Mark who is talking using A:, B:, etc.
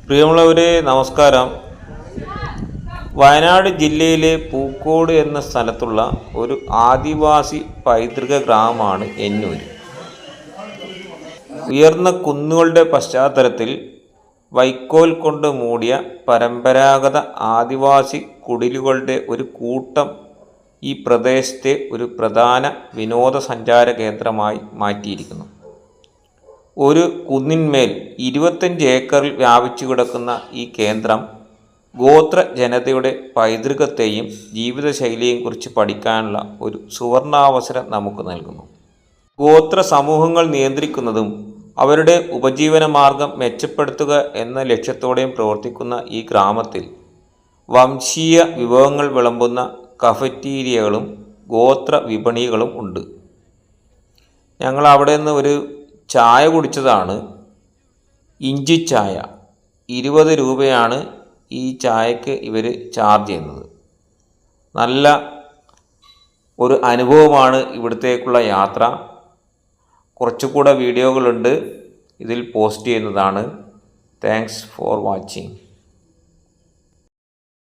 A: പ്രിയമുള്ളവരെ നമസ്കാരം. വയനാട് ജില്ലയിലെ പൂക്കോട് എന്ന സ്ഥലത്തുള്ള ഒരു ആദിവാസി പൈതൃക ഗ്രാമമാണ് എന്നൂർ. ഉയർന്ന കുന്നുകളുടെ പശ്ചാത്തലത്തിൽ വൈക്കോൽ കൊണ്ട് മൂടിയ പരമ്പരാഗത ആദിവാസി കുടിലുകളുടെ ഒരു കൂട്ടം ഈ പ്രദേശത്തെ ഒരു പ്രധാന വിനോദസഞ്ചാര കേന്ദ്രമായി മാറ്റിയിരിക്കുന്നു. ഒരു കുന്നിന്മേൽ 25 ഏക്കറിൽ വ്യാപിച്ചു കിടക്കുന്ന ഈ കേന്ദ്രം ഗോത്ര ജനതയുടെ പൈതൃകത്തെയും ജീവിതശൈലിയെയും കുറിച്ച് പഠിക്കാനുള്ള ഒരു സുവർണാവസരം നമുക്ക് നൽകുന്നു. ഗോത്ര സമൂഹങ്ങൾ നിയന്ത്രിക്കുന്നതും അവരുടെ ഉപജീവന മാർഗം മെച്ചപ്പെടുത്തുക എന്ന ലക്ഷ്യത്തോടെയും പ്രവർത്തിക്കുന്ന ഈ ഗ്രാമത്തിൽ വംശീയ വിഭവങ്ങൾ വിളമ്പുന്ന കഫറ്റീരിയകളും ഗോത്ര വിപണികളും ഉണ്ട്. ഞങ്ങൾ അവിടെ നിന്ന് ഒരു ചായ കുടിച്ചതാണ്. ഇഞ്ചി ചായ 20 രൂപയാണ് ഈ ചായക്ക് ഇവർ ചാർജ് ചെയ്യുന്നത്. നല്ല ഒരു അനുഭവമാണ് ഇവിടത്തേക്കുള്ള യാത്ര. കുറച്ചുകൂടെ വീഡിയോകളുണ്ട്, ഇതിൽ പോസ്റ്റ് ചെയ്യുന്നതാണ്. Thanks for watching.